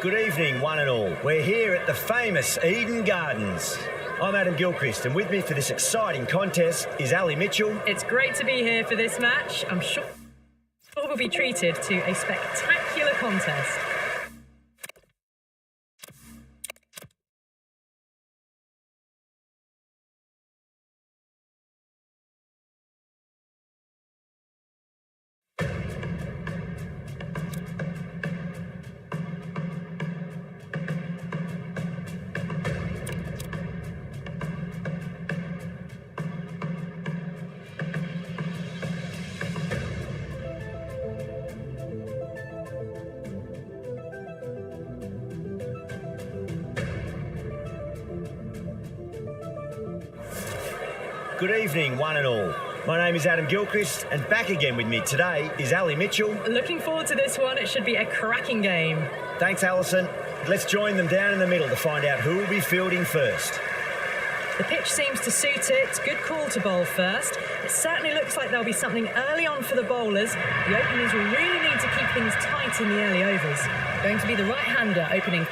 Good evening, one and all. We're here at the famous Eden Gardens. I'm Adam Gilchrist, and with me for this exciting contest is Ali Mitchell. It's great to be here for this match. I'm sure we'll be treated to a spectacular contest. Good evening, one and all. My name is Adam Gilchrist, and back again with me today is Ali Mitchell. Looking forward to this one. It should be a cracking game. Thanks, Alison. Let's join them down in the middle to find out who will be fielding first. The pitch seems to suit it. Good call to bowl first. It certainly looks like there'll be something early on for the bowlers. The openers will really need to keep things tight in the early overs. Going to be the right-hander opening.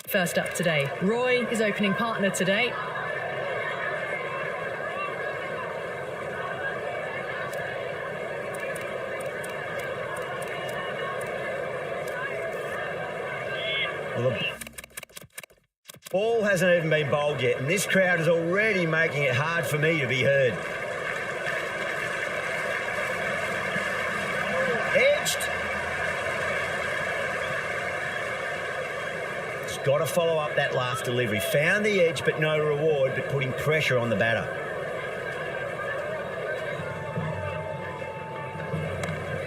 First up today, Roy is opening partner today. Well, the ball hasn't even been bowled yet, and this crowd is already making it hard for me to be heard. Edged. Got to follow up that last delivery. Found the edge, but no reward, but putting pressure on the batter.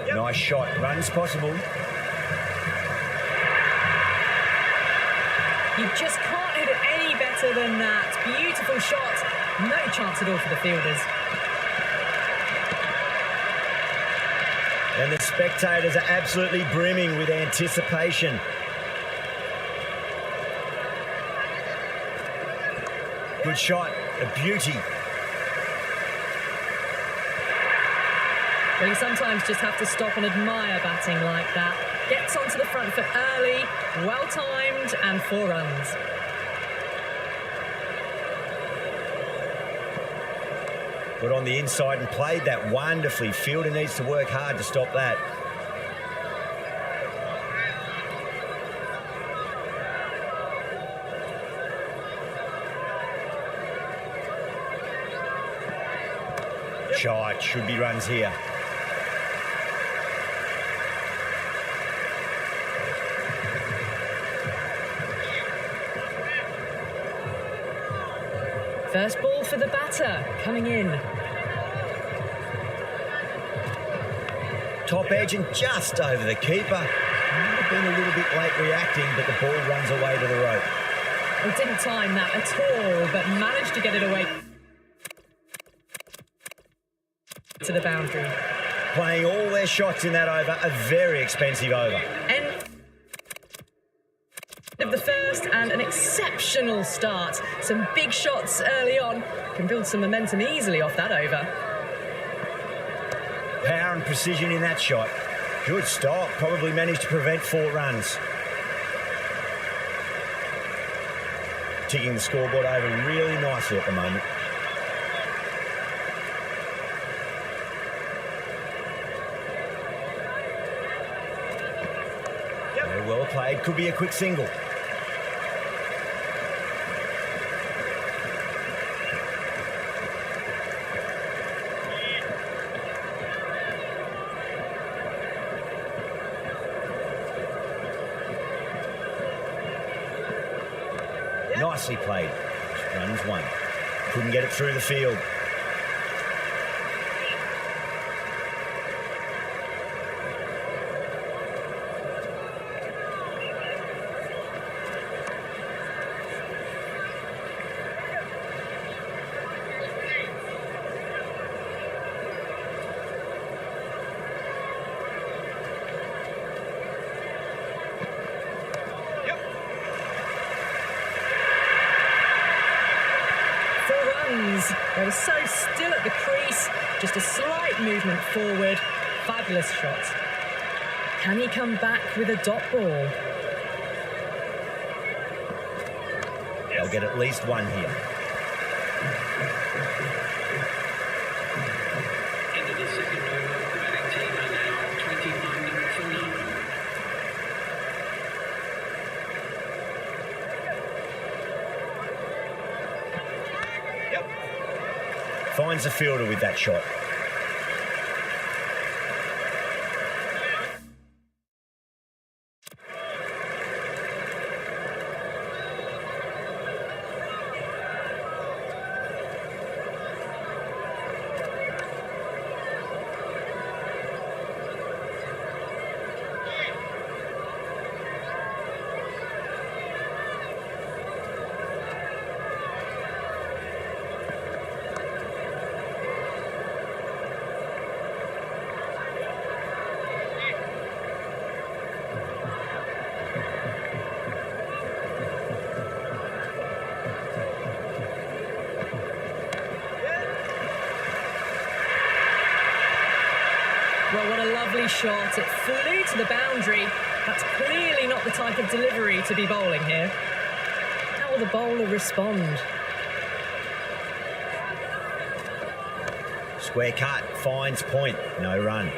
Yep. Nice shot. Runs possible. You just can't hit it any better than that. Beautiful shot. No chance at all for the fielders. And the spectators are absolutely brimming with anticipation. Good shot, a beauty. Well, you sometimes just have to stop and admire batting like that. Gets onto the front foot early, well-timed, and 4 runs. Got on the inside and played that wonderfully. Fielder needs to work hard to stop that. Shot, should be runs here. First ball for the batter, coming in. Top edge and just over the keeper. Might have been a little bit late reacting, but the ball runs away to the rope. He didn't time that at all, but managed to get it away to the boundary. Playing all their shots in that over, a very expensive over. End of the first and an exceptional start. Some big shots early on. Can build some momentum easily off that over. Power and precision in that shot. Good stop, probably managed to prevent 4 runs. Ticking the scoreboard over really nicely at the moment. Very well played, could be a quick single. Nicely played. Runs 1. Couldn't get it through the field. hands. They were so still at the crease, just a slight movement forward. Fabulous shot. Can he come back with a dot ball? They'll get at least one here. Into the second over, the batting team are now 21 for 9. Finds the fielder with that shot. Well, what a lovely shot. It flew to the boundary. That's clearly not the type of delivery to be bowling here. How will the bowler respond? Square cut, finds point, no run.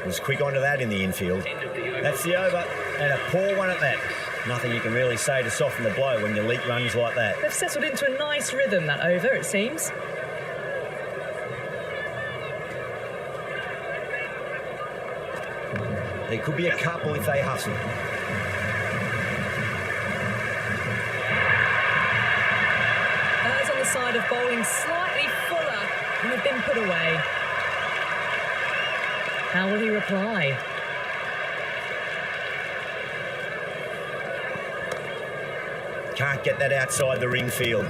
Was quick onto that in the infield. That's the over, and a poor one at that. Nothing you can really say to soften the blow when your leak runs like that. They've settled into a nice rhythm, that over, it seems. There could be a couple if they hustle. Birds on the side of bowling slightly fuller and have been put away. How will he reply? Can't get that outside the ring field.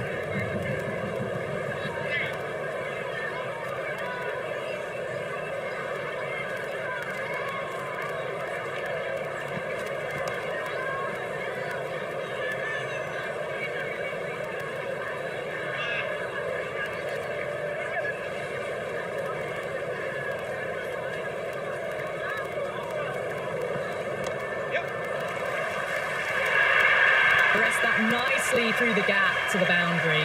Pressed that nicely through the gap to the boundary.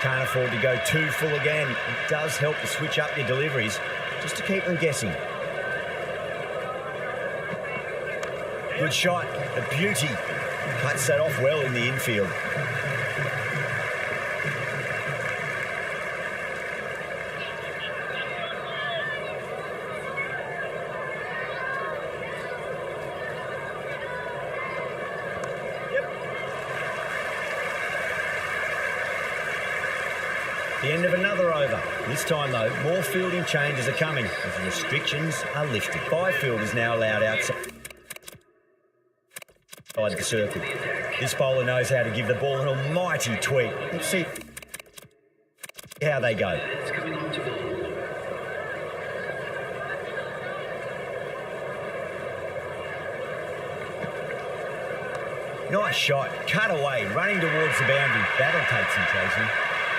Can't afford to go too full again. It does help to switch up your deliveries, just to keep them guessing. Good shot, a beauty. Cuts that off well in the infield. The end of another over. This time, though, more fielding changes are coming as the restrictions are lifted. 5 fielders now allowed outside the circle. This bowler knows how to give the ball an almighty tweak. Let's see how they go. It's coming on to ball. Nice shot. Cut away. Running towards the boundary. That'll take some chasing.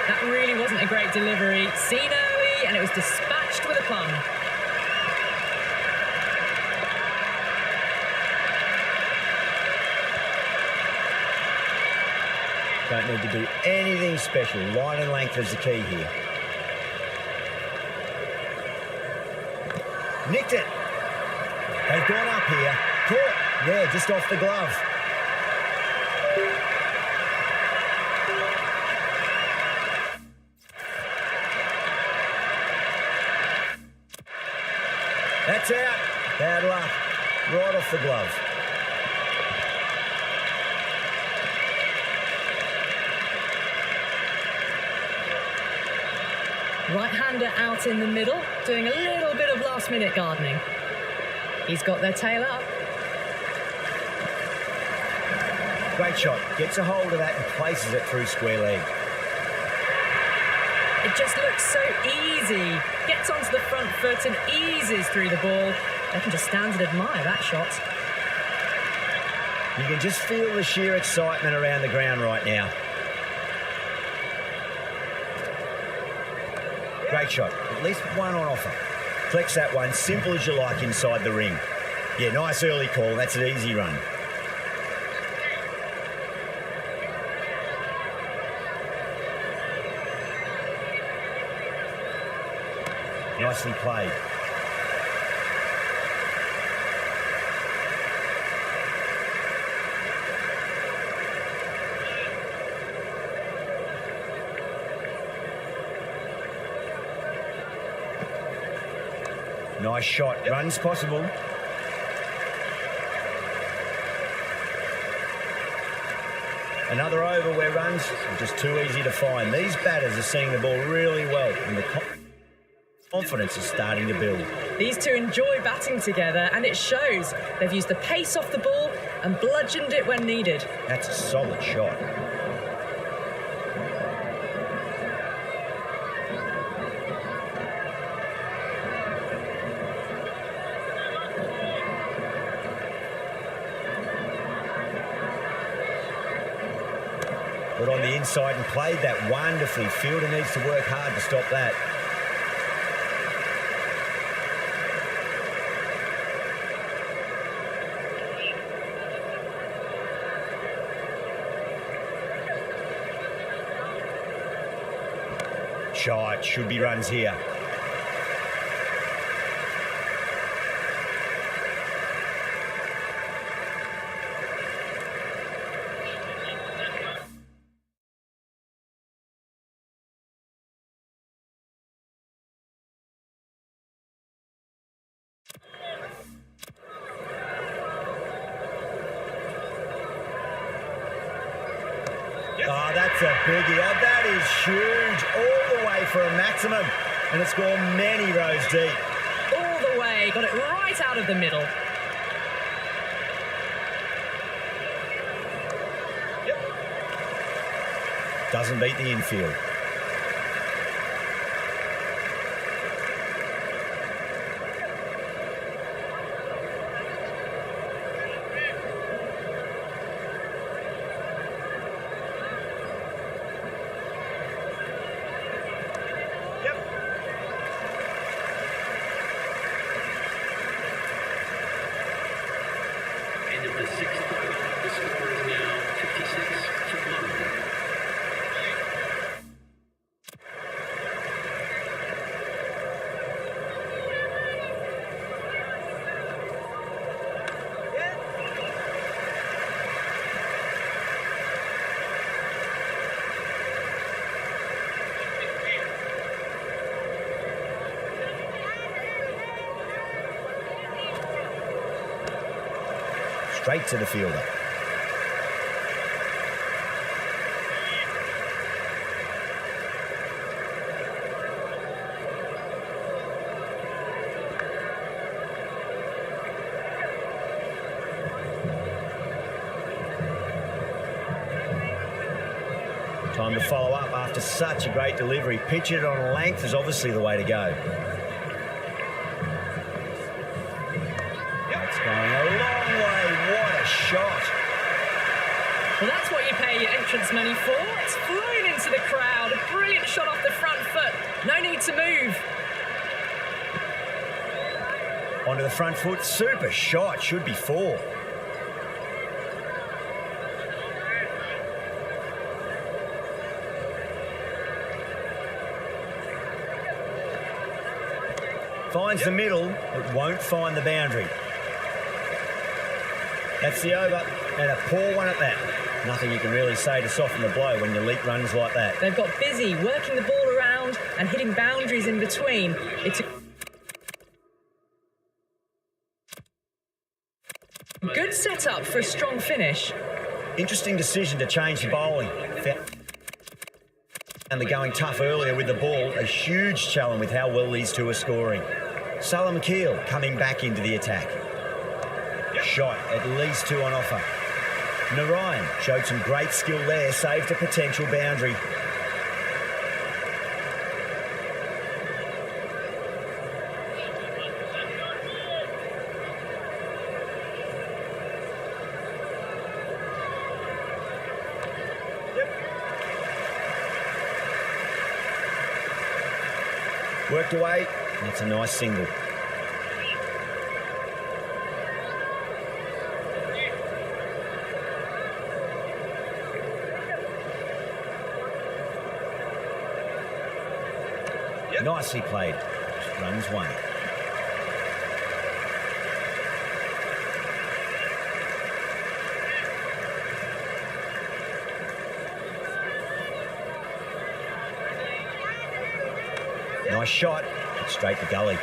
That really wasn't a great delivery. Seen early, and it was dispatched with a plum. Don't need to do anything special. Line and length is the key here. Nicked it. They've gone up here. Caught. Yeah, just off the glove. That's out. Bad luck. Right off the glove. Right-hander out in the middle, doing a little bit of last-minute gardening. He's got their tail up. Great shot. Gets a hold of that and places it through square leg. It just looks so easy. Gets onto the front foot and eases through the ball. They can just stand and admire that shot. You can just feel the sheer excitement around the ground right now. Great shot. At least one on offer. Flex that one, simple as you like inside the ring. Yeah, nice early call. That's an easy run. Nicely played. Nice shot. Runs possible. Another over where runs are just too easy to find. These batters are seeing the ball really well, and the confidence is starting to build. These two enjoy batting together, and it shows. They've used the pace off the ball and bludgeoned it when needed. That's a solid shot. Got on the inside and played that wonderfully. Fielder needs to work hard to stop that. Shot. Should be runs here. Oh, that's a biggie. Oh, that is huge. All the way for a maximum. And it's gone many rows deep. All the way. Got it right out of the middle. Yep. Doesn't beat the infield. End of the sixth over. The score is now 56 to 1. Straight to the fielder. Time to follow up after such a great delivery. Pitch it on length is obviously the way to go. That's going a long way. What a shot. Well, that's what you pay your entrance money for. It's flown into the crowd. A brilliant shot off the front foot. No need to move. Onto the front foot. Super shot. Should be 4. Finds the middle, but won't find the boundary. That's the over, and a poor one at that. Nothing you can really say to soften the blow when you leak runs like that. They've got busy working the ball around and hitting boundaries in between. It's a good setup for a strong finish. Interesting decision to change the bowling. And they're going tough earlier with the ball. A huge challenge with how well these two are scoring. Salem Keel coming back into the attack. Shot, at least 2 on offer. Narayan showed some great skill there, saved a potential boundary. Worked away. That's a nice single. Nicely played. Runs one. Nice shot. Straight to gully.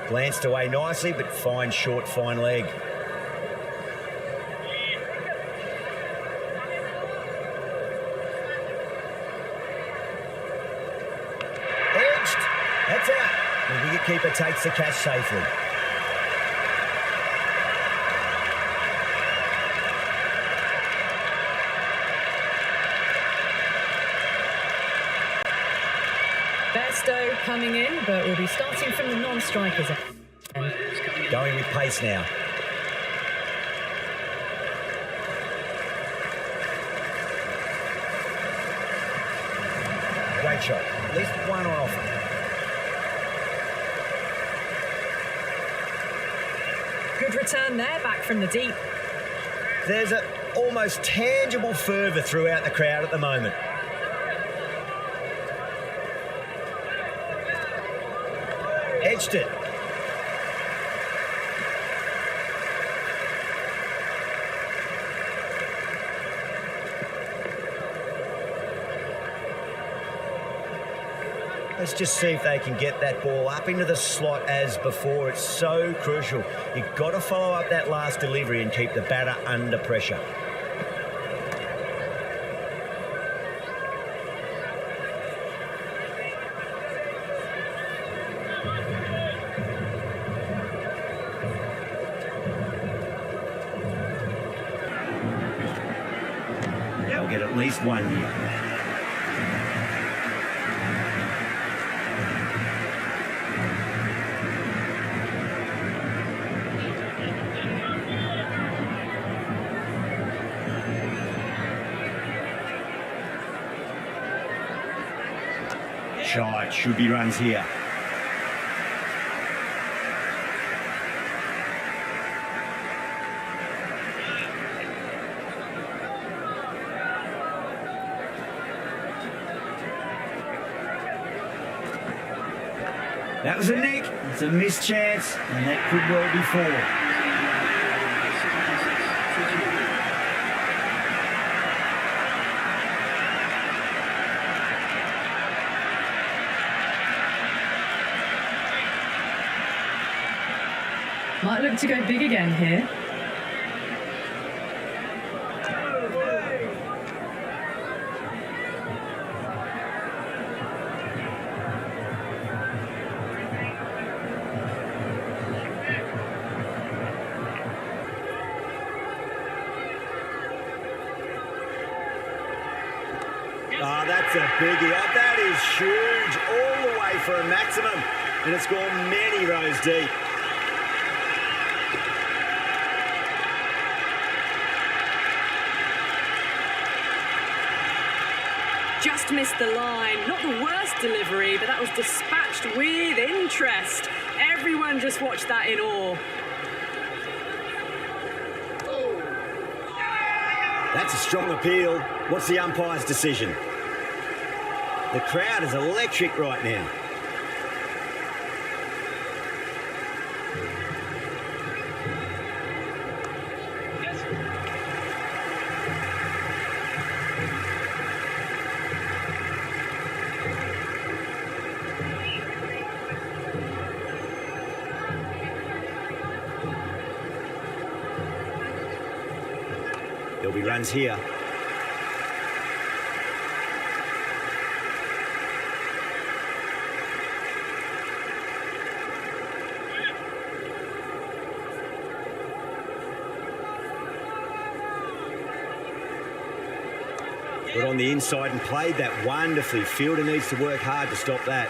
Glanced away nicely, but fine short, fine leg. Edged. That's out. The wicketkeeper takes the catch safely. Bairstow coming in, but we'll be starting from the non-strikers. Going with pace now. Great shot. At least one on offer. Good return there, back from the deep. There's an almost tangible fervour throughout the crowd at the moment. Edged it. Let's just see if they can get that ball up into the slot as before. It's so crucial. You've got to follow up that last delivery and keep the batter under pressure. They'll get at least one here. Shot, should be runs here. That was a nick. It's a missed chance, and that could well be four. Might look to go big again here. Oh, that's a biggie. Oh, that is huge. All the way for a maximum. And it's gone many rows deep. Just missed the line. Not the worst delivery, but that was dispatched with interest. Everyone just watched that in awe. That's a strong appeal. What's the umpire's decision? The crowd is electric right now. There'll be runs here. Got on the inside and played that wonderfully. Fielder needs to work hard to stop that.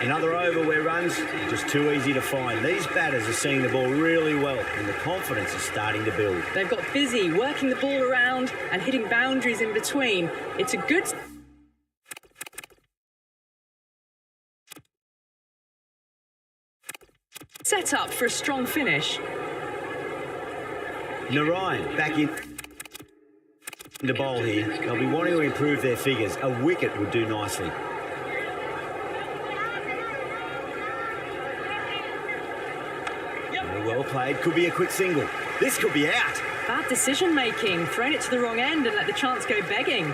Another over where runs are just too easy to find. These batters are seeing the ball really well and the confidence is starting to build. They've got busy working the ball around and hitting boundaries in between. It's a good set up for a strong finish. Narayan back in the bowl here. They'll be wanting to improve their figures. A wicket would do nicely. Well played. Could be a quick single. This could be out. Bad decision making. Thrown it to the wrong end and let the chance go begging.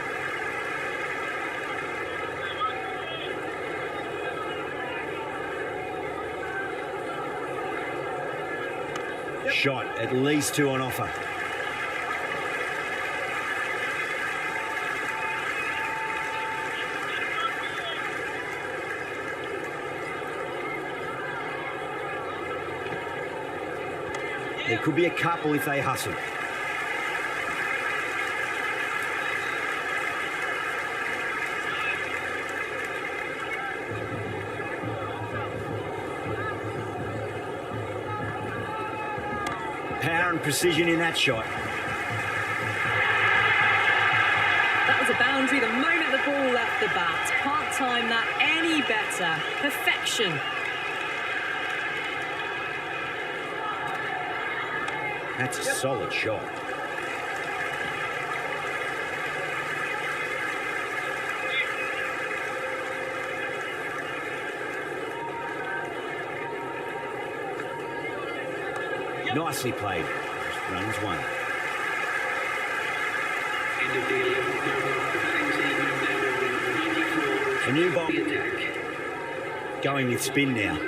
Shot. At least 2 on offer. There could be a couple if they hustle. Power and precision in that shot. That was a boundary the moment the ball left the bat. Can't time that any better. Perfection. That's a solid shot. Nicely played. Runs 1. End of the 11th over. The batting team have now 94 A new ball. the attack. Going with spin now.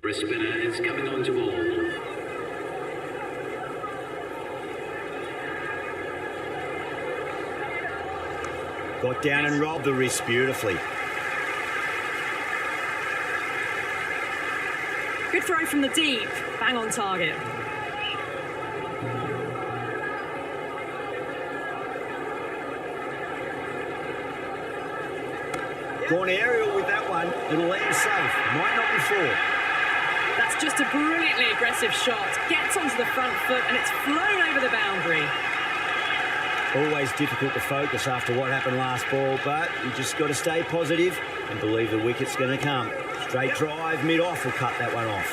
Wrist spinner is coming on to ball. Got down and rolled the wrist beautifully. Good throw from the deep. Bang on target. Gone aerial with that one. It'll land safe. Might not be 4. That's just a brilliantly aggressive shot. Gets onto the front foot and it's flown over the boundary. Always difficult to focus after what happened last ball, but you just got to stay positive and believe the wicket's going to come. Straight drive, mid-off will cut that one off.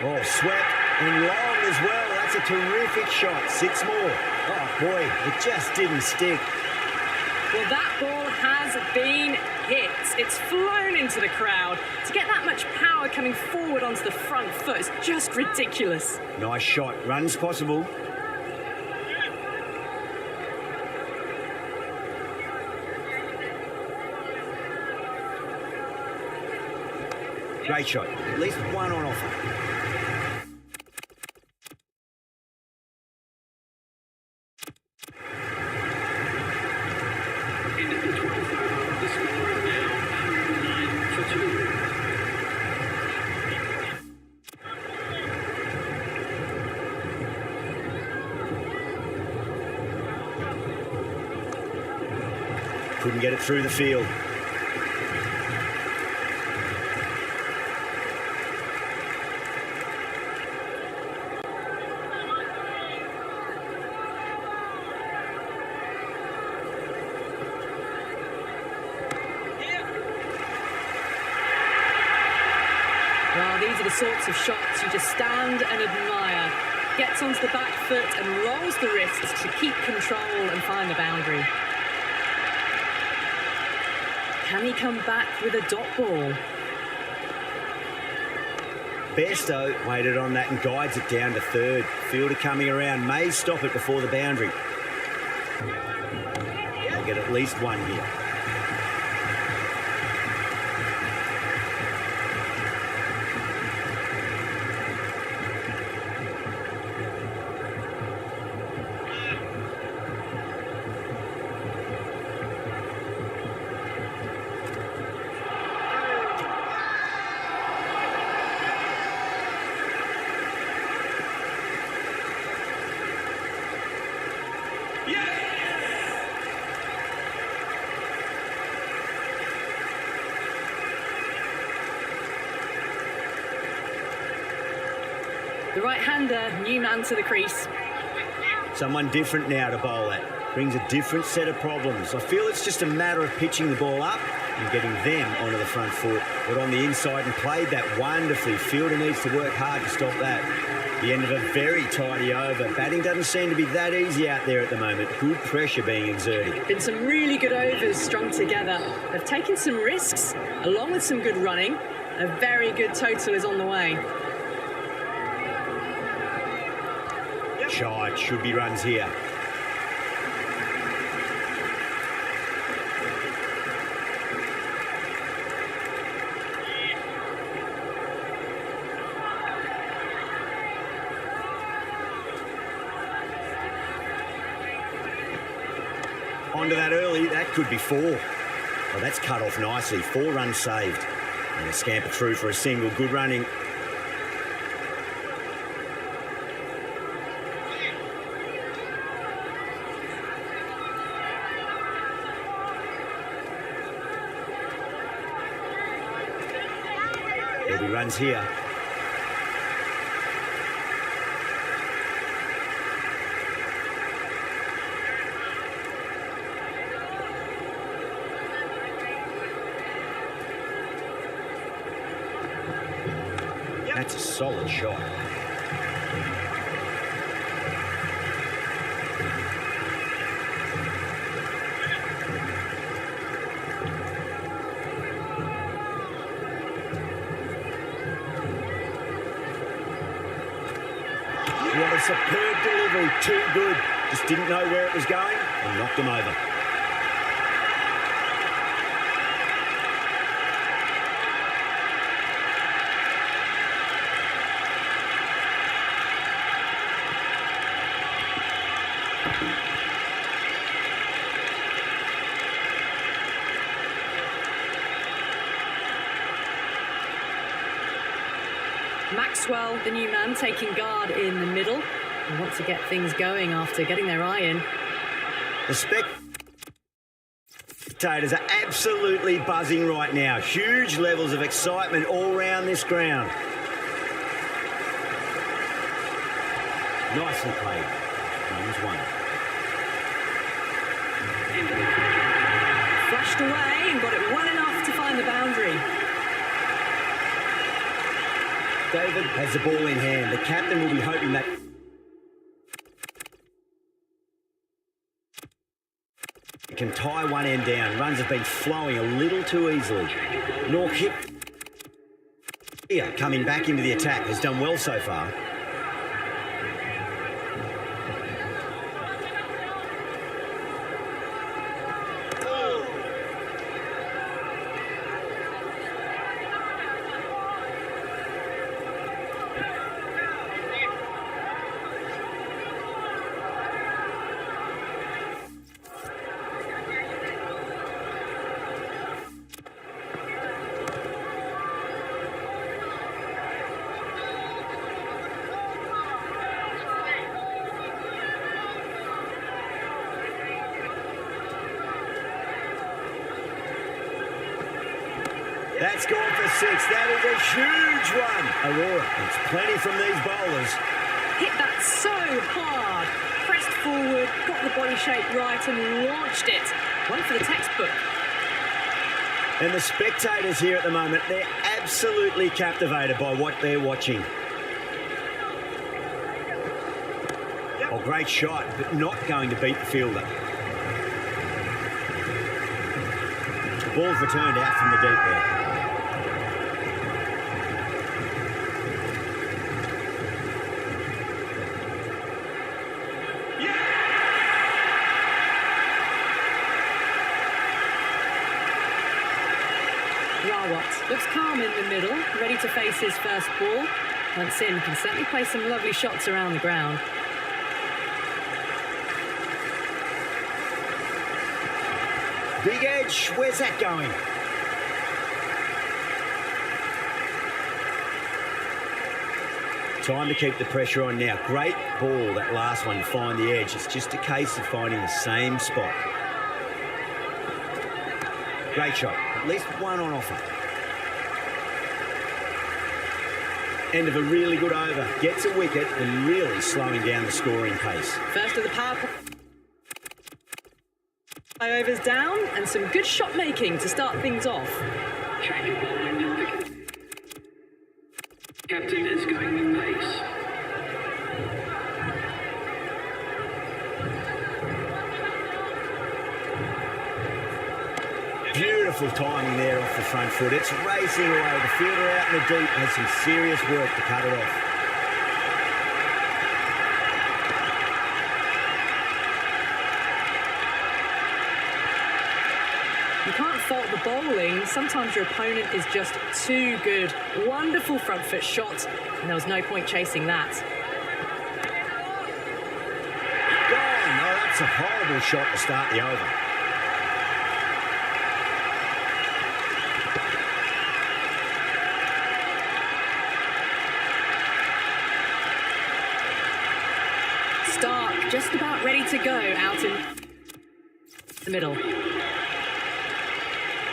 Oh, swept and long as well. That's a terrific shot. 6 more. Oh, boy, it just didn't stick. Well, that ball has been hit. It's flown into the crowd. To get that much power coming forward onto the front foot is just ridiculous. Nice shot. Runs possible. Great shot. At least 1 on offer. End of the 12th over. The score is now 109 for 2. Couldn't get it through the field. Well, these are the sorts of shots you just stand and admire. Gets onto the back foot and rolls the wrists to keep control and find the boundary. Can he come back with a dot ball? Bairstow waited on that and guides it down to 3rd. Fielder coming around may stop it before the boundary. They'll get at least 1 here. The right-hander, new man to the crease. Someone different now to bowl at. Brings a different set of problems. I feel it's just a matter of pitching the ball up and getting them onto the front foot. But on the inside and played that wonderfully. Fielder needs to work hard to stop that. The end of a very tidy over. Batting doesn't seem to be that easy out there at the moment. Good pressure being exerted. Been some really good overs strung together. They've taken some risks, along with some good running. A very good total is on the way. Shot, should be runs here. Onto that early, that could be 4. Well, that's cut off nicely. 4 runs saved. And a scamper through for a single. Good running. There'll be runs here. That's a solid shot. What a superb delivery. Too good. Just didn't know where it was going and knocked him over. Maxwell, the new man, taking guard in the middle. They want to get things going after getting their eye in. The spectators are absolutely buzzing right now. Huge levels of excitement all around this ground. Nicely played. Runs 1. Flashed away and got it well enough to find the boundary. David has the ball in hand. The captain will be hoping that he can tie one end down. Runs have been flowing a little too easily. Nork hit here, coming back into the attack, has done well so far. That's gone for 6. That is a huge one. Aurora, it's plenty from these bowlers. Hit that so hard. Pressed forward, got the body shape right and launched it. One for the textbook. And the spectators here at the moment, they're absolutely captivated by what they're watching. Oh, great shot, but not going to beat the fielder. The ball's returned out from the deep there. Looks calm in the middle, ready to face his first ball. Once in, can certainly play some lovely shots around the ground. Big edge, where's that going? Time to keep the pressure on now. Great ball, that last one, to find the edge. It's just a case of finding the same spot. Great shot. At least one on offer. End of a really good over. Gets a wicket and really slowing down the scoring pace. First of the power play overs down and some good shot making to start things off. Change of bowling now. Captain is going with pace. Beautiful timing there off the front foot. It's racing away. The fielder out in the deep has some serious work to cut it off. You can't fault the bowling. Sometimes your opponent is just too good. Wonderful front foot shot, and there was no point chasing that. Gone. Oh, that's a horrible shot to start the over. Stark just about ready to go out in the middle.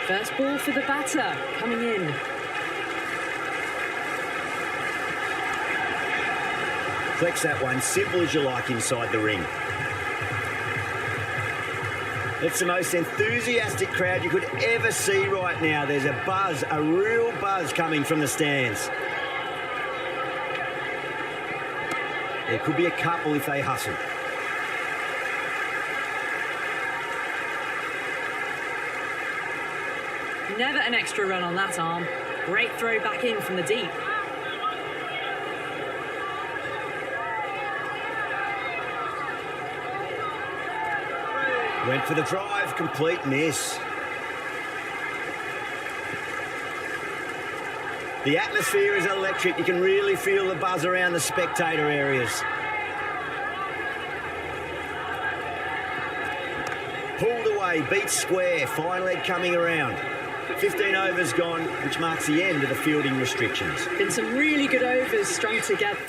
First ball for the batter, coming in. Flex that one, simple as you like inside the ring. It's the most enthusiastic crowd you could ever see right now. There's a buzz, a real buzz coming from the stands. There could be a couple if they hustle. Never an extra run on that arm. Great throw back in from the deep. Went for the drive, complete miss. The atmosphere is electric. You can really feel the buzz around the spectator areas. Pulled away, beat square, fine leg coming around. 15 overs gone, which marks the end of the fielding restrictions. Been some really good overs strung together.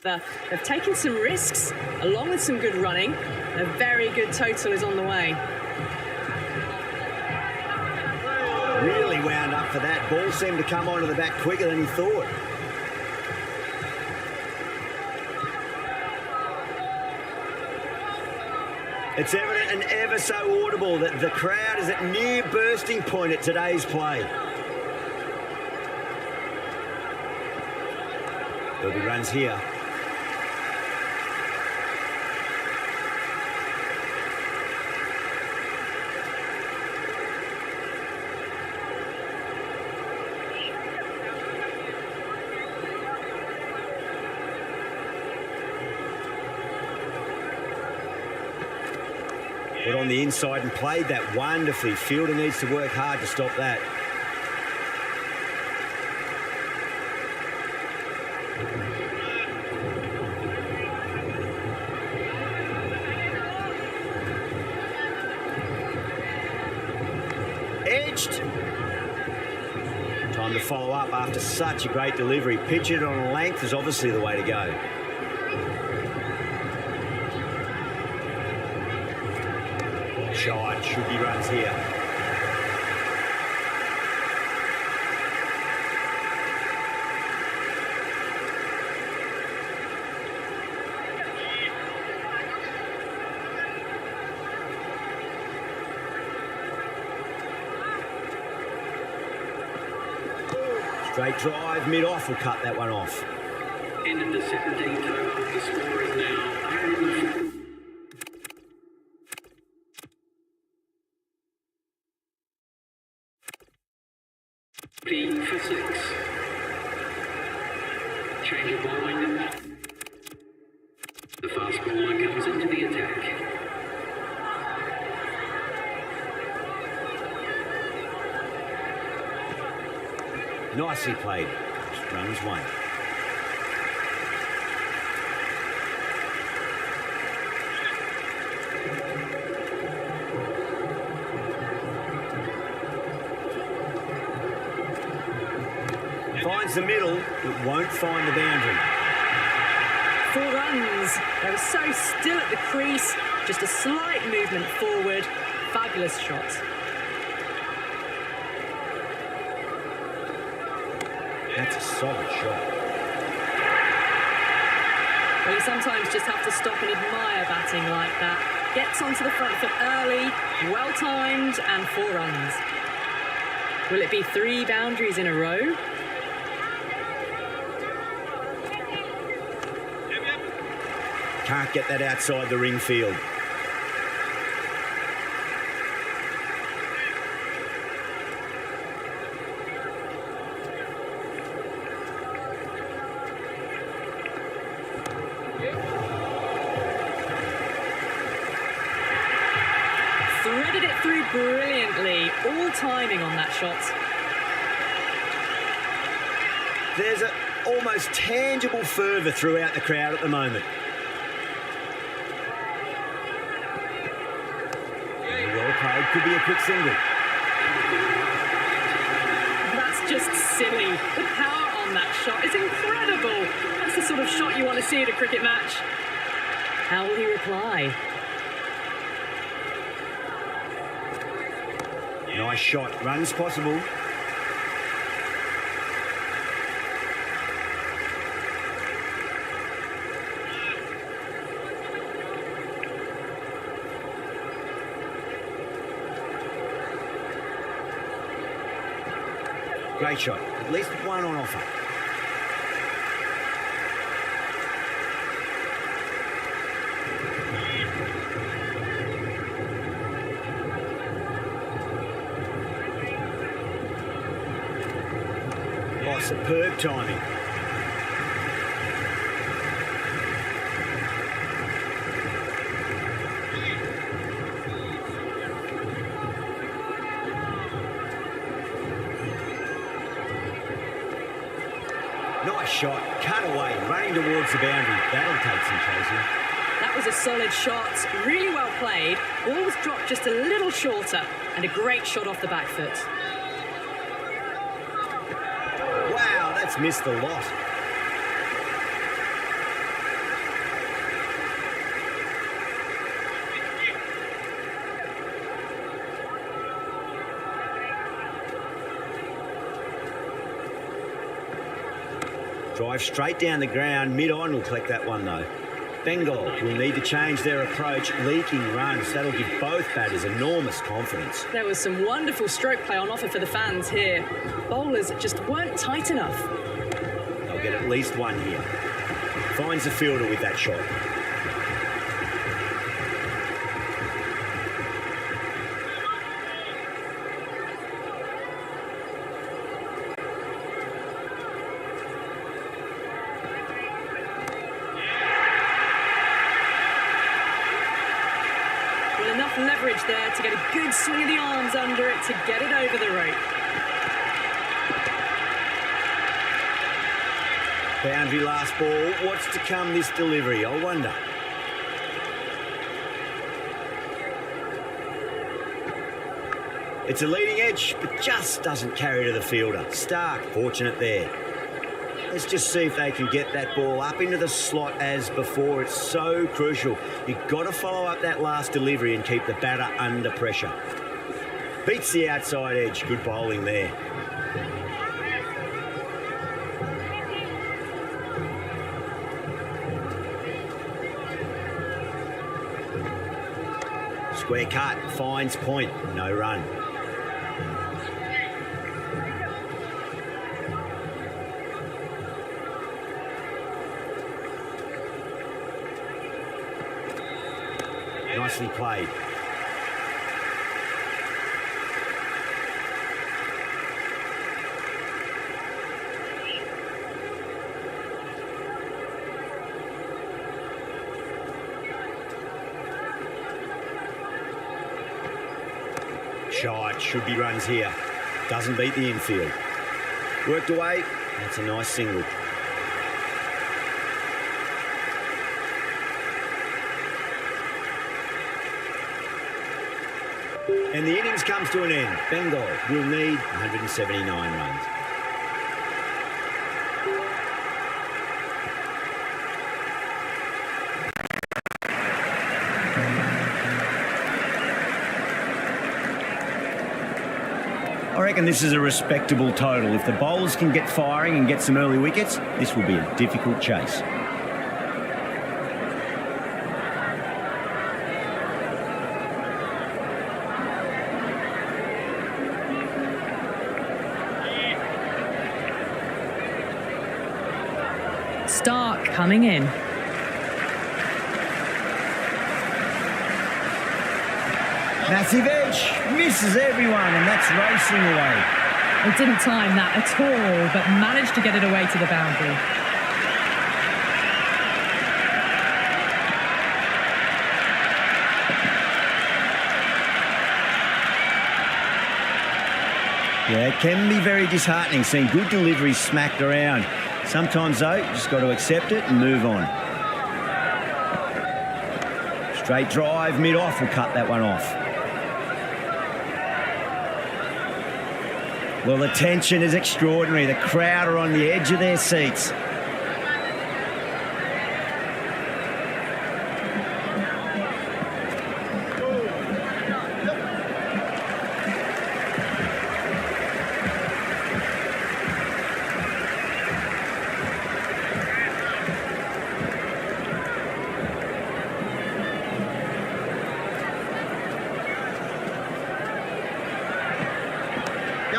They've taken some risks, along with some good running. A very good total is on the way. Really wound up for that. Ball seemed to come onto the bat quicker than he thought. It's evident and ever so audible that the crowd is at near bursting point at today's play. There'll be runs here. Put on the inside and played that wonderfully. Fielder needs to work hard to stop that. Edged. Time to follow up after such a great delivery. Pitch it on length is obviously the way to go. Shot, should be runs here. Straight drive, mid-off will cut that one off. End of the 17th over. The score is now 104. For 6. Change of bowling. The fast bowler comes into the attack. Nicely played. Just runs one. Finds the middle, but won't find the boundary. 4 runs. They were so still at the crease, just a slight movement forward. Fabulous shot. That's a solid shot. Well, you sometimes just have to stop and admire batting like that. Gets onto the front foot early, well-timed, and 4 runs. Will it be 3 boundaries in a row? Can't get that outside the ring field. Threaded it through brilliantly, all timing on that shot. There's an almost tangible fervour throughout the crowd at the moment. Well played, could be a quick single. That's just silly. The power on that shot is incredible. That's the sort of shot you want to see at a cricket match. How will he reply? Nice shot, runs possible. Great shot, at least one on offer. Oh, superb timing. Nice shot, cut away, running towards the boundary. That'll take some chasing. That was a solid shot, really well played. Ball was dropped just a little shorter, and a great shot off the back foot. Wow, that's missed a lot. Drive straight down the ground, mid-on will collect that one though. Bengal will need to change their approach, leaking runs. That'll give both batters enormous confidence. There was some wonderful stroke play on offer for the fans here. Bowlers just weren't tight enough. They'll get at least one here. Finds the fielder with that shot. Enough leverage there to get a good swing of the arms under it to get it over the rope. Boundary last ball. What's to come this delivery, I wonder. It's a leading edge, but just doesn't carry to the fielder. Stark, fortunate there. Let's just see if they can get that ball up into the slot as before. It's so crucial. You've got to follow up that last delivery and keep the batter under pressure. Beats the outside edge. Good bowling there. Square cut, finds point, no run. Nicely played. Shot, should be runs here. Doesn't beat the infield. Worked away, that's a nice single. And the innings comes to an end. Bengal will need 179 runs. reckon this is a respectable total. If the bowlers can get firing and get some early wickets, this will be a difficult chase. Stark coming in. Massive edge, misses everyone, and that's racing away. They didn't time that at all, but managed to get it away to the boundary. Yeah, it can be very disheartening seeing good deliveries smacked around. Sometimes, though, you just got to accept it and move on. Straight drive, mid-off will cut that one off. Well, the tension is extraordinary. The crowd are on the edge of their seats.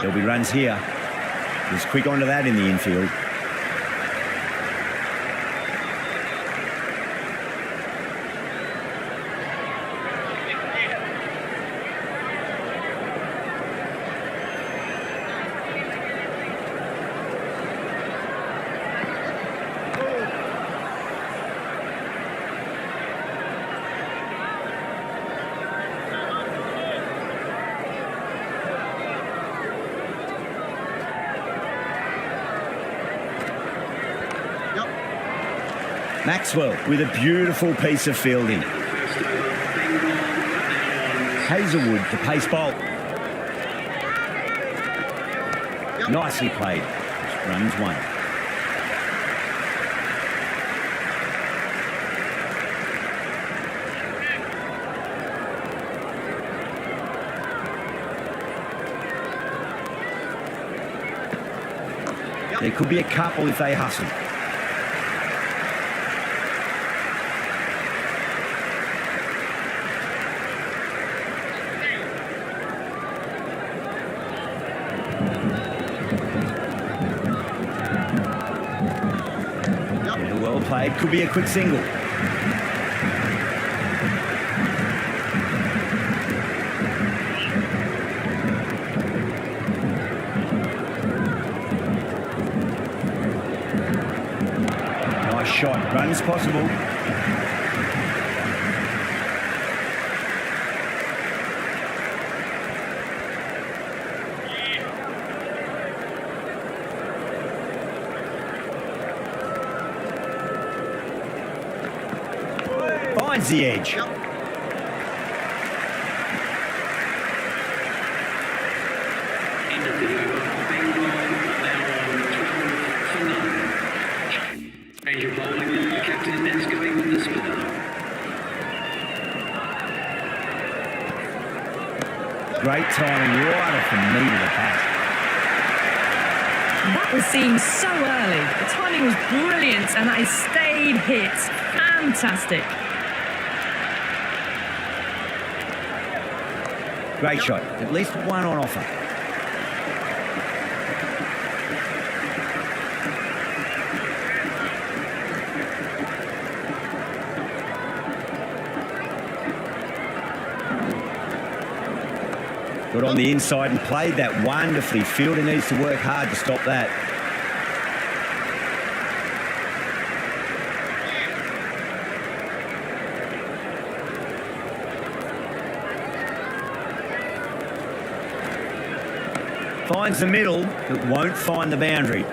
There'll be runs here. He's quick onto that in the infield. Maxwell with a beautiful piece of fielding. Hazelwood, the pace bowl. Nicely played. Runs one. There could be a couple if they hustle. Well played, could be a quick single. Nice shot, runs possible. Finds the edge. End of the over. Bengal now on 12 for 9. Change of bowling. The captain next going with the spinner. Great timing right off the meat of the bat. That was seen so early. The timing was brilliant, and that is stayed hit. Fantastic. Great shot. At least one on offer. Got on the inside and played that wonderfully. Fielder needs to work hard to stop that. Finds the middle, but won't find the boundary.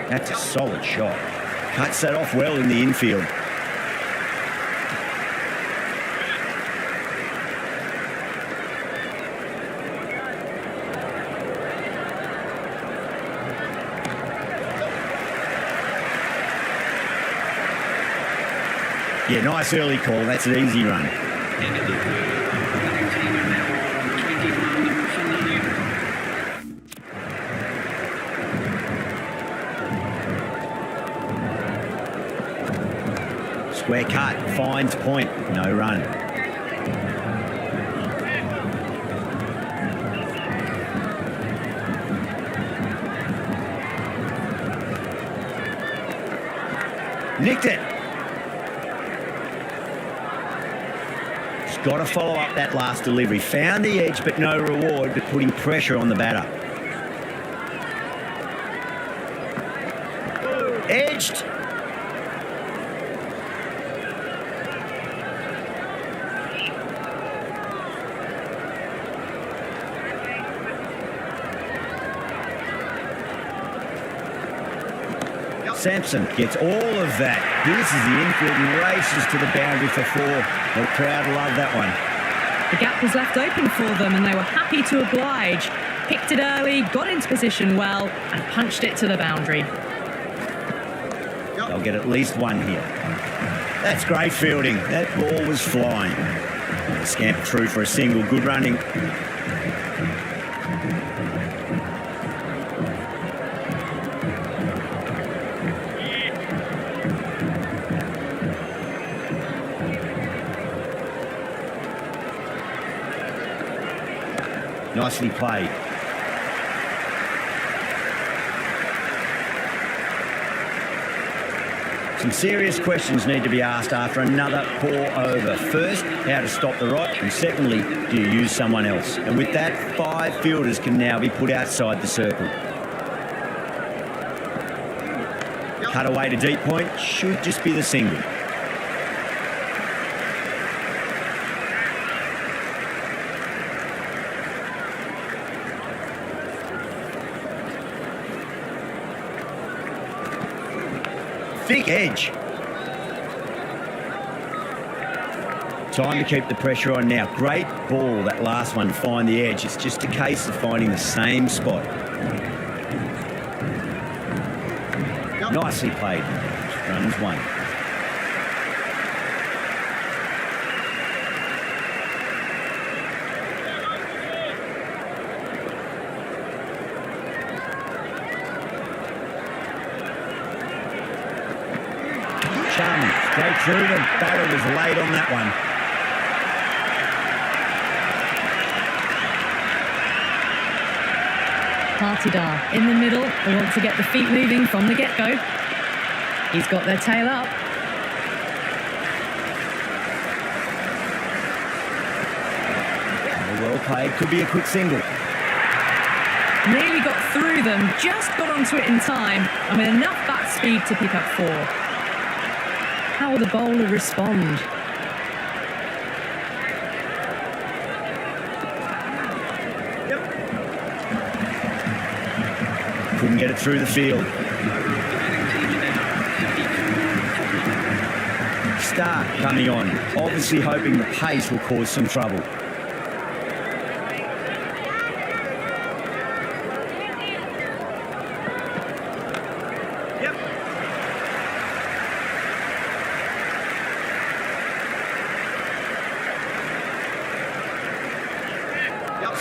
That's a solid shot. Cuts that off well in the infield. Yeah, nice early call. That's an easy run. End of the third. Winning team are now on 21 for 9. Square cut, finds point, no run. Nicked it. He's got to follow up that last delivery. Found the edge, but no reward, but putting pressure on the batter. Edged. Sampson gets all of that. This is the infield and races to the boundary for 4. The crowd love that one. The gap was left open for them and they were happy to oblige. Picked it early, got into position well and punched it to the boundary. They'll get at least one here. That's great fielding. That ball was flying. Scamper through for a single. Good running. Nicely played. Some serious questions need to be asked after another poor over. First, how to stop the rot, and secondly, do you use someone else? And with that, 5 fielders can now be put outside the circle. Cut away to deep point, should just be the single. Thick edge. Time to keep the pressure on now. Great ball, that last one, to find the edge. It's just a case of finding the same spot. Nicely played. Runs 1. Straight through them. Batter was late on that one. Partidar in the middle. They want to get the feet moving from the get-go. He's got their tail up. Well played. Could be a quick single. Nearly got through them. Just got onto it in time. And with enough bat speed to pick up 4. How will the bowler respond? Couldn't get it through the field. Start coming on, obviously hoping the pace will cause some trouble.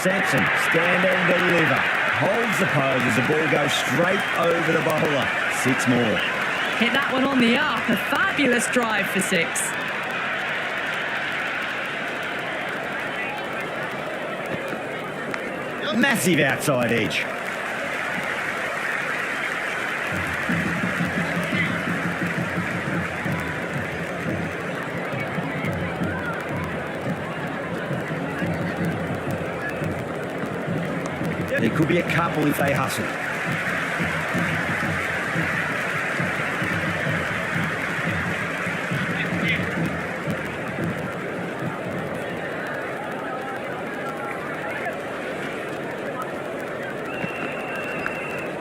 Sampson, stand and deliver. Holds the pose as the ball goes straight over the bowler. 6 more. Hit that one on the up. A fabulous drive for 6. Massive outside edge. There could be a couple if they hustle.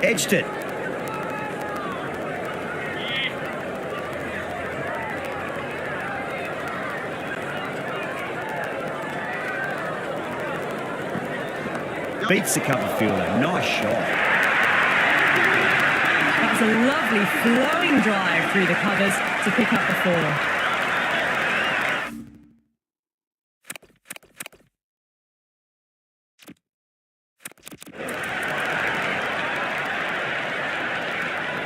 Edged it. Beats the cover fielder. Nice shot. That's a lovely flowing drive through the covers to pick up the 4.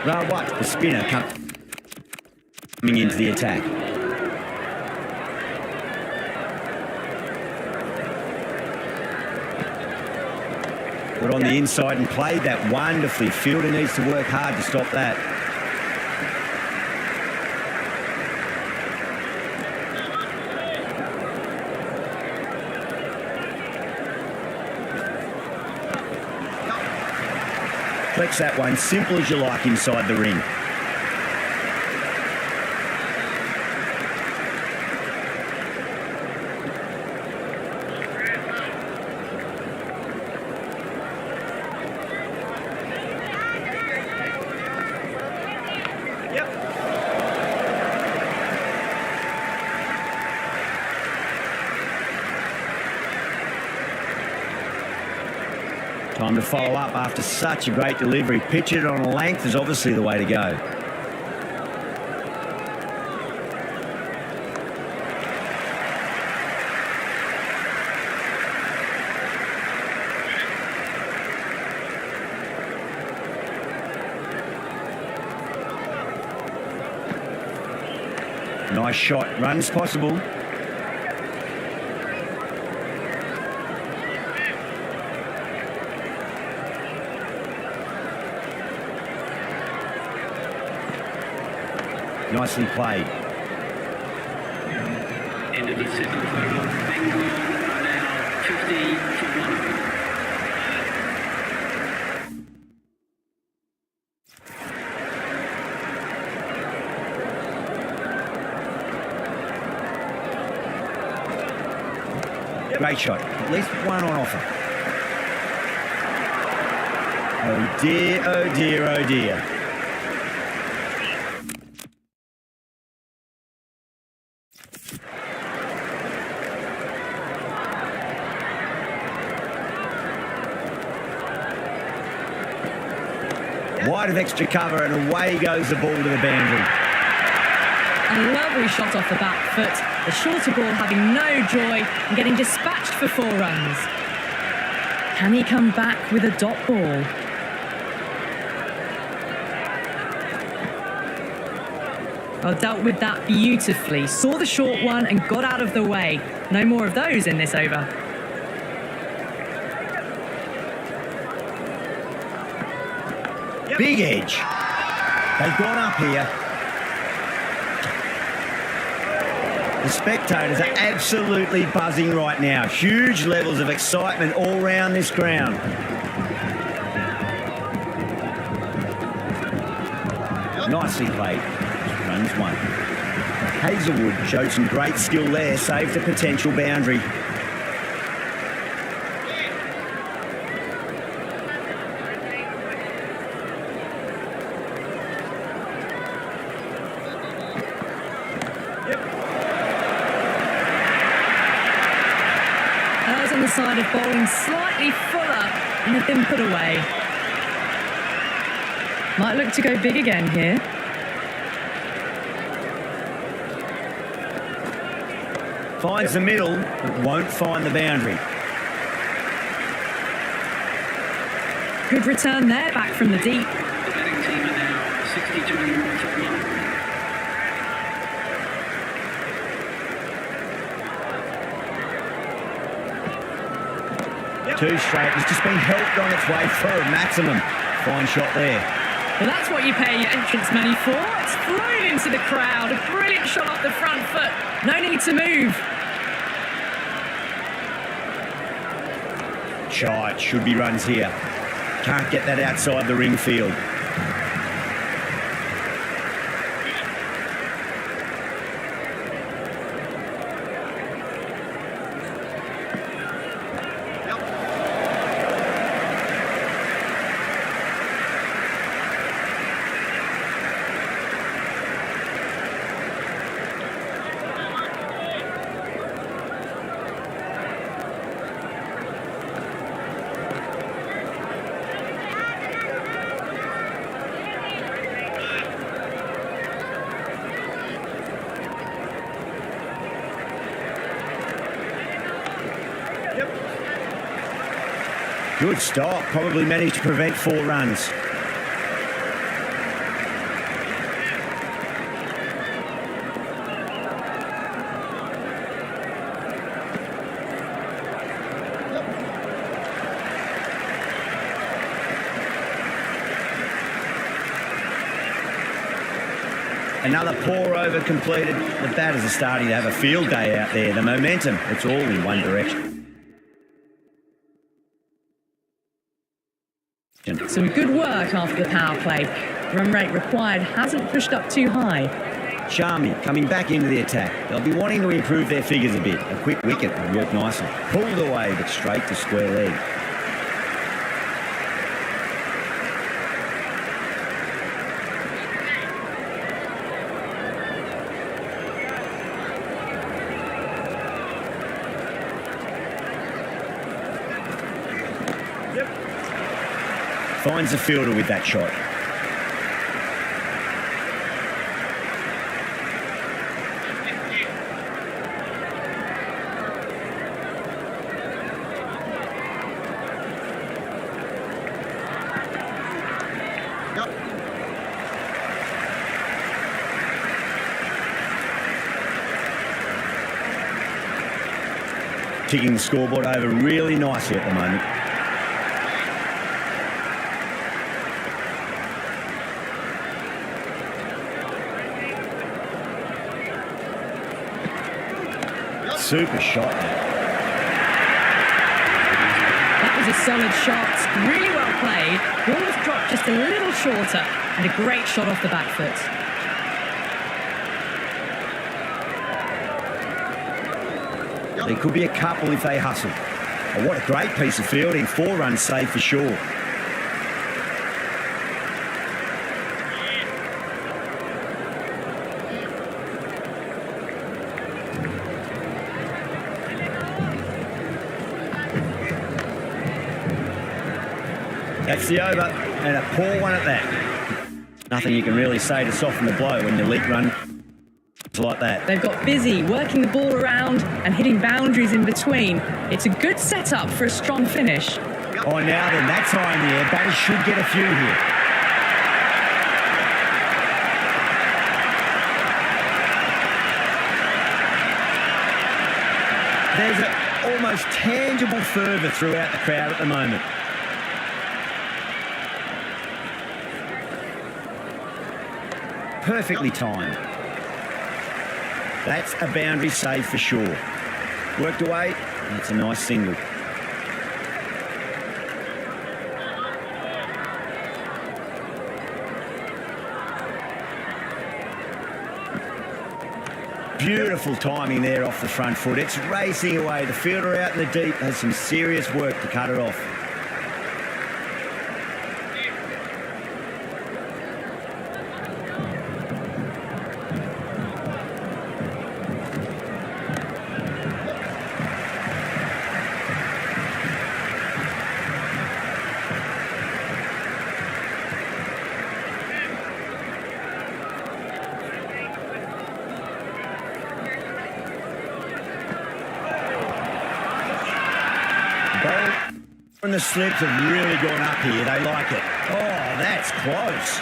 Rawat, the spinner, coming into the attack. Put on the inside and played that wonderfully. Fielder needs to work hard to stop that. Flex that one, simple as you like inside the ring. Time to follow up after such a great delivery. Pitch it on a length is obviously the way to go. Nice shot. Runs possible. Nicely played. End of the second quarter. Bengal are now 50 for 1. Great shot. At least one on offer. Oh dear, oh dear, oh dear. Wide of extra cover and away goes the ball to the boundary. A lovely shot off the back foot. The shorter ball having no joy and getting dispatched for 4 runs. Can he come back with a dot ball? Oh, dealt with that beautifully. Saw the short one and got out of the way. No more of those in this over. Big edge. They've gone up here. The spectators are absolutely buzzing right now. Huge levels of excitement all round this ground. Nicely played. Runs 1. Hazelwood showed some great skill there, saved a potential boundary. On the side of bowling slightly fuller and have been put away. Might look to go big again here. Finds the middle, but won't find the boundary. Good return there, back from the deep. The batting team are now 62 for 1. Two straight. It's just been helped on its way through. Maximum. Fine shot there. Well, that's what you pay your entrance money for. It's flown into the crowd. A brilliant shot off the front foot. No need to move. Shot. Should be runs here. Can't get that outside the ring field. Good stop. Probably managed to prevent 4 runs. Another poor over completed. The batters are starting to have a field day out there. The momentum, it's all in one direction. Some good work after the power play. Run rate required hasn't pushed up too high. Sharmy coming back into the attack. They'll be wanting to improve their figures a bit. A quick wicket will work nicely. Pulled away, but straight to square leg. Finds the fielder with that shot. Ticking the scoreboard over really nicely at the moment. Super shot. That was a solid shot. Really well played. Ball was dropped just a little shorter. And a great shot off the back foot. There could be a couple if they hustle. Oh, what a great piece of fielding. 4 runs saved for sure. That's the over, and a poor one at that. Nothing you can really say to soften the blow when your league run is like that. They've got busy working the ball around and hitting boundaries in between. It's a good setup for a strong finish. Oh, now then, that time in the air, batters should get a few here. There's an almost tangible fervour throughout the crowd at the moment. Perfectly timed. That's a boundary save for sure. Worked away, that's a nice single. Beautiful timing there off the front foot. It's racing away. The fielder out in the deep has some serious work to cut it off. And the slips have really gone up here. They like it. Oh, that's close.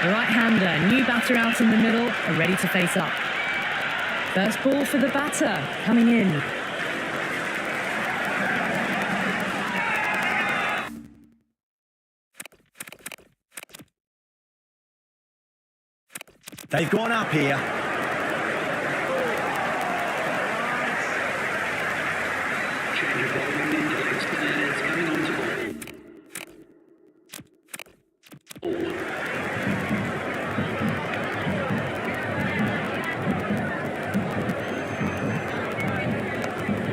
The right-hander, new batter out in the middle, are ready to face up. First ball for the batter, coming in. They've gone up here.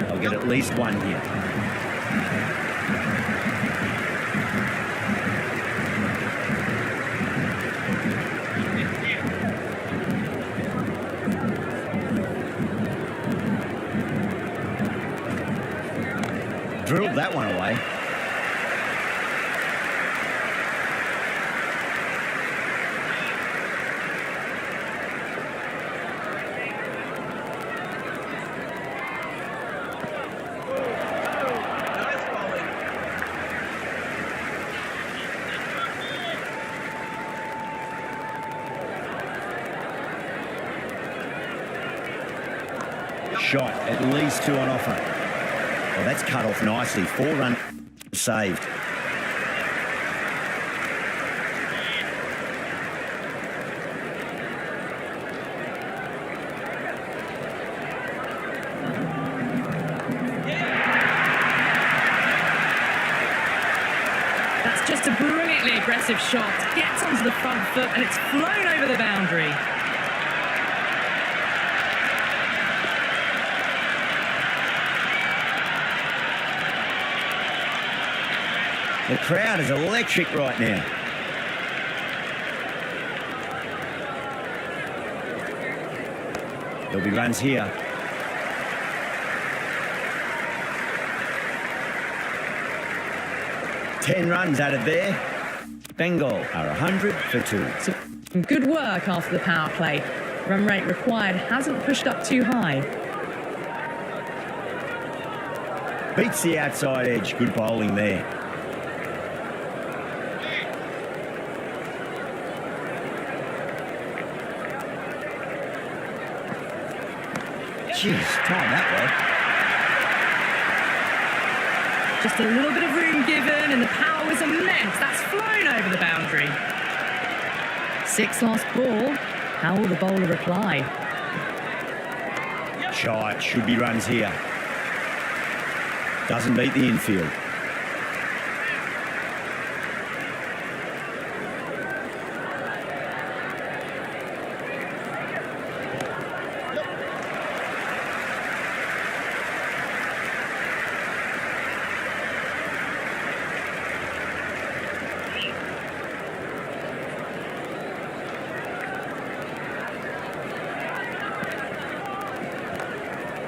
I'll get at least one here. Drilled that one away. shot, at least 2 on offer. Well, that's cut off nicely. 4 runs saved. That's just a brilliantly aggressive shot. Gets onto the front foot and it's flown over the boundary. The crowd is electric right now. There'll be runs here. Ten runs out of there. Bengal are 100 for 2. Some good work after the power play. Run rate required hasn't pushed up too high. Beats the outside edge. Good bowling there. Jeez, time that way. Just a little bit of room given and the power was immense. That's flown over the boundary. 6 last ball. How will the bowler reply? Shot, should be runs here. Doesn't beat the infield.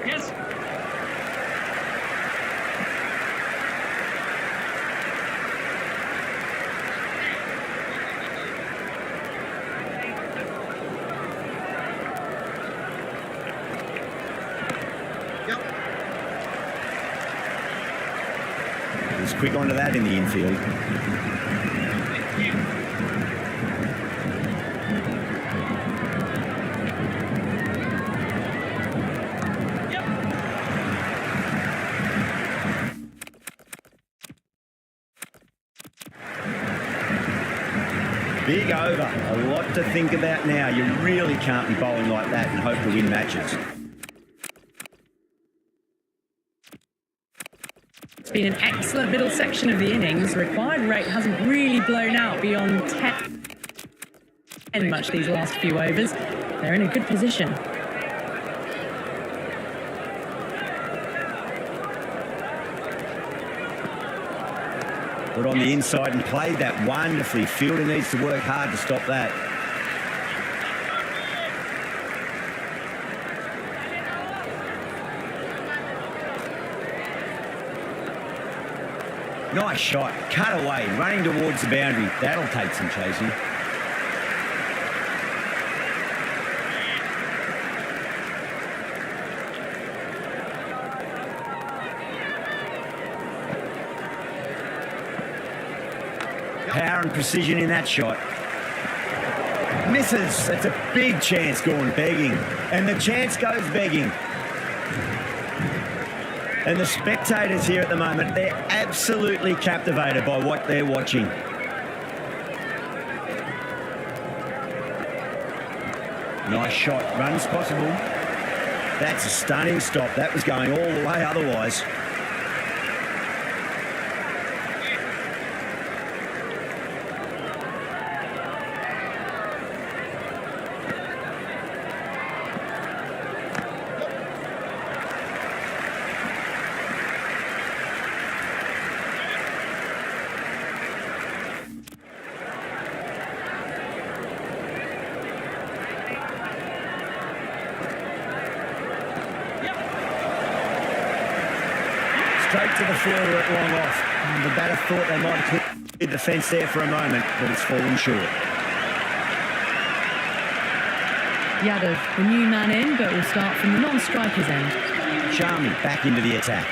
Yes. He's quick onto that in the infield. Big over. A lot to think about now. You really can't be bowling like that and hope to win matches. It's been an excellent middle section of the innings. Required rate hasn't really blown out beyond 10 much these last few overs. They're in a good position. Put on the inside and played that wonderfully. Fielder needs to work hard to stop that. Nice shot. Cut away. Running towards the boundary. That'll take some chasing. Power and precision in that shot. Misses. That's a big chance going begging. And the chance goes begging. And the spectators here at the moment, they're absolutely captivated by what they're watching. Nice shot. Runs possible. That's a stunning stop. That was going all the way otherwise. Straight to the fielder at long off. And the batter thought they might have cleared the fence there for a moment, but it's fallen short. Yadav, the new man in, but will start from the non-striker's end. Sharmi back into the attack.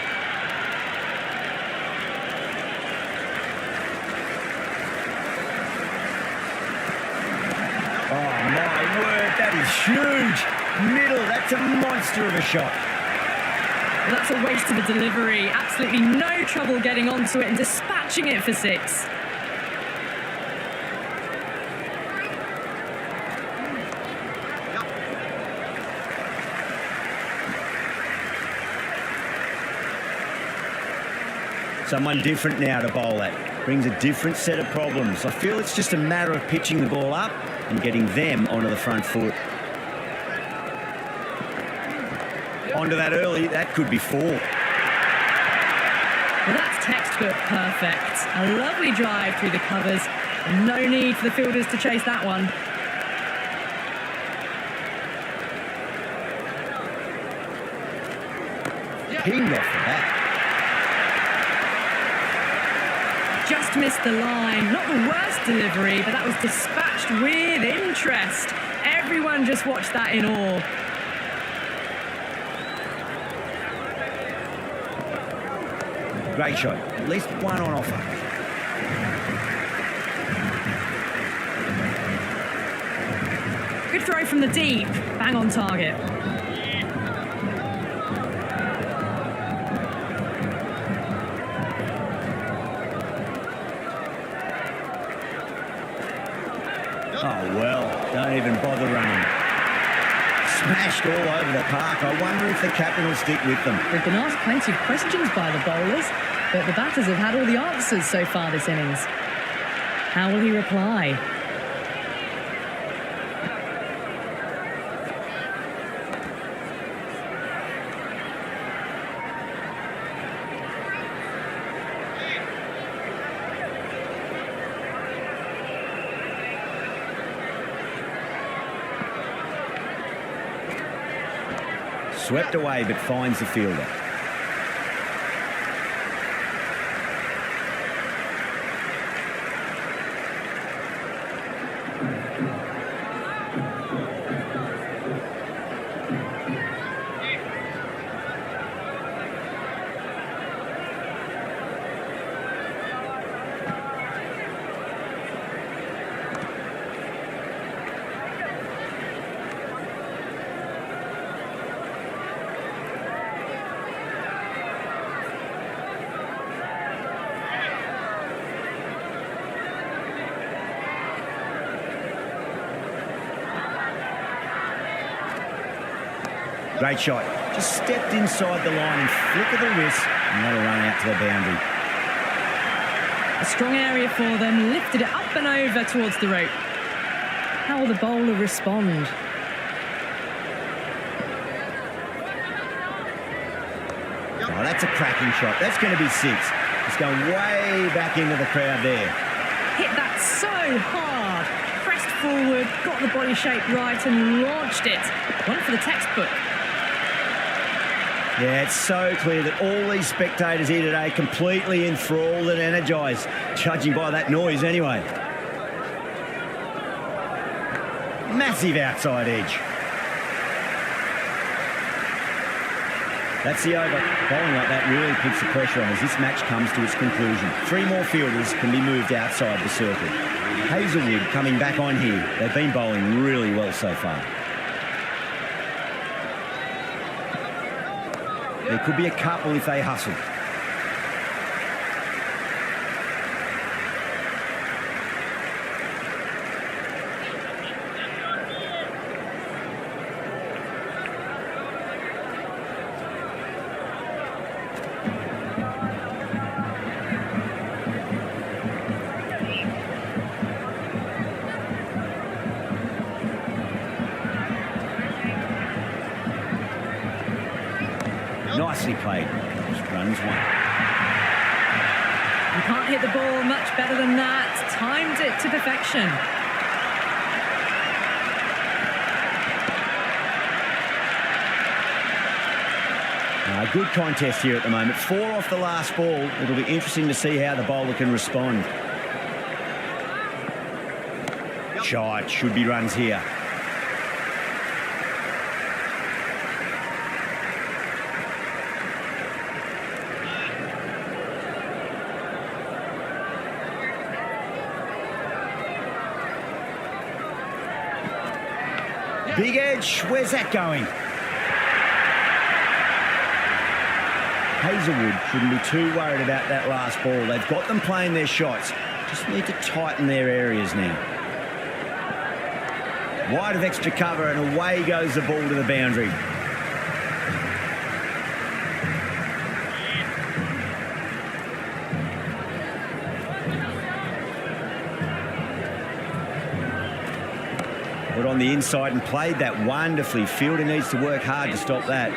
Oh, my word, that is huge. Middle, that's a monster of a shot. Well, that's a waste of a delivery. Absolutely no trouble getting onto it and dispatching it for 6. Someone different now to bowl at. Brings a different set of problems. I feel it's just a matter of pitching the ball up and getting them onto the front foot. Onto that early, that could be 4. Well, that's textbook perfect. A lovely drive through the covers. No need for the fielders to chase that one. Pinged off the bat. Just missed the line. Not the worst delivery, but that was dispatched with interest. Everyone just watched that in awe. Great shot. At least one on offer. Good throw from the deep. Bang on target. Oh, well, don't even bother running. Smashed all over the park. I wonder if the captain will stick with them. They've been asked plenty of questions by the bowlers, but the batters have had all the answers so far this innings. How will he reply? Swept away, but finds the fielder. Great shot. Just stepped inside the line and flick of the wrist, and that'll run out to the boundary. A strong area for them, lifted it up and over towards the rope. How will the bowler respond? Oh, that's a cracking shot. That's going to be 6. It's going way back into the crowd there. Hit that so hard. Pressed forward, got the body shape right and launched it. One for the textbook. Yeah, it's so clear that all these spectators here today completely enthralled and energised, judging by that noise anyway. Massive outside edge. That's the over. Bowling like that really puts the pressure on as this match comes to its conclusion. 3 more fielders can be moved outside the circle. Hazelwood coming back on here. They've been bowling really well so far. There could be a couple if they hustle. Nicely played. Just runs 1. You can't hit the ball much better than that. Timed it to perfection. Good contest here at the moment. 4 off the last ball. It'll be interesting to see how the bowler can respond. Shot. Should be runs here. Big edge, where's that going? Hazelwood shouldn't be too worried about that last ball. They've got them playing their shots. Just need to tighten their areas now. Wide of extra cover, and away goes the ball to the boundary. Put on the inside and played that wonderfully. Fielder needs to work hard to stop that.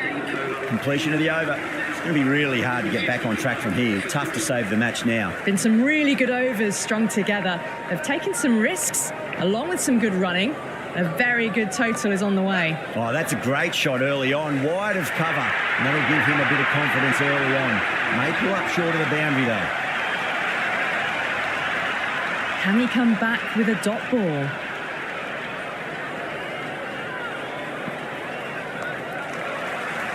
Completion of the over. It's going to be really hard to get back on track from here. Tough to save the match now. Been some really good overs strung together. They've taken some risks, along with some good running. A very good total is on the way. Oh, that's a great shot early on. Wide of cover. And that'll give him a bit of confidence early on. May pull up short of the boundary, though. Can he come back with a dot ball?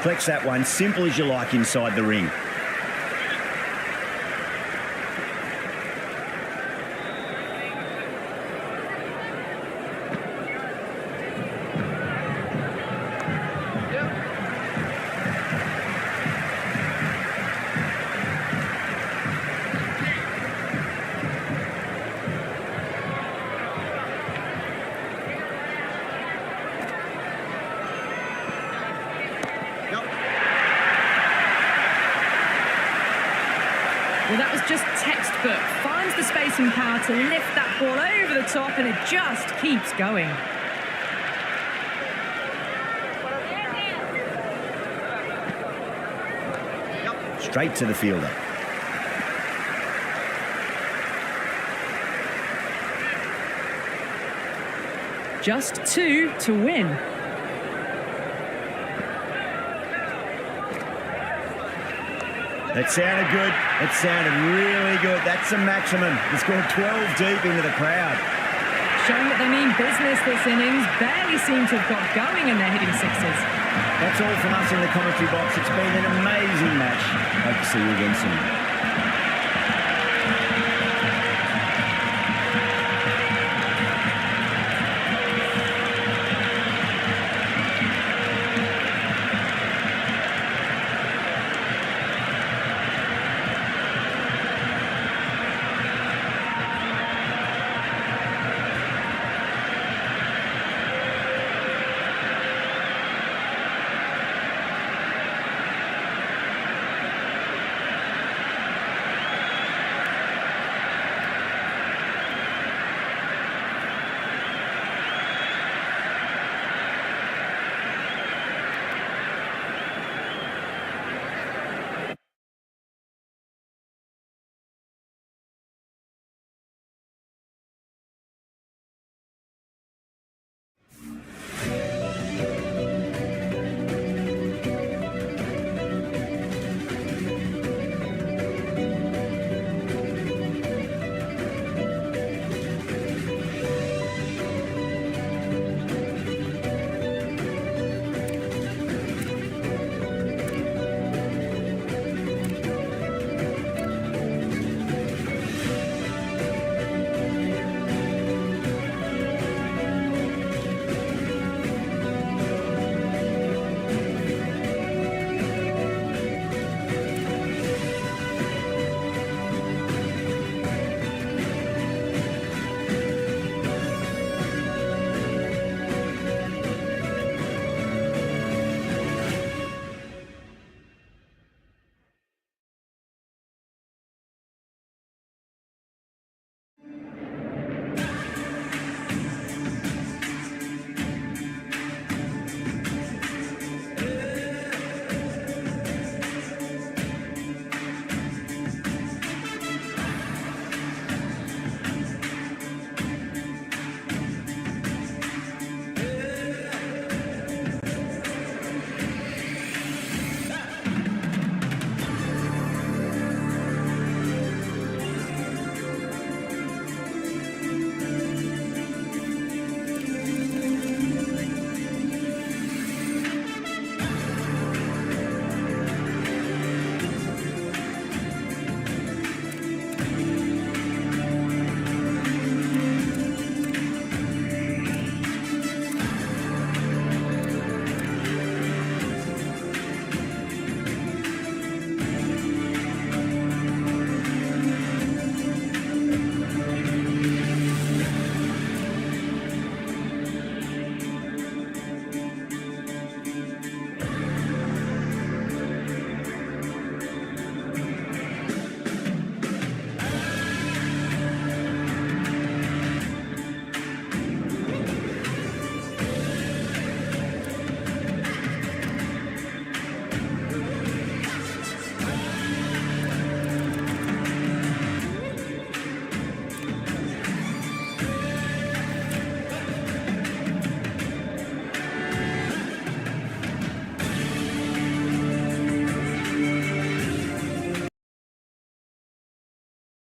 Flex that one, simple as you like inside the ring. Well, that was just textbook. Finds the space and power to lift that ball over the top, and it just keeps going. Straight to the fielder. Just 2 to win. That sounded good. That sounded really good. That's the maximum. He scored 12 deep into the crowd. Showing that they mean business this innings. Barely seem to have got going and they're hitting sixes. That's all from us in the commentary box. It's been an amazing match. Hope to see you again soon.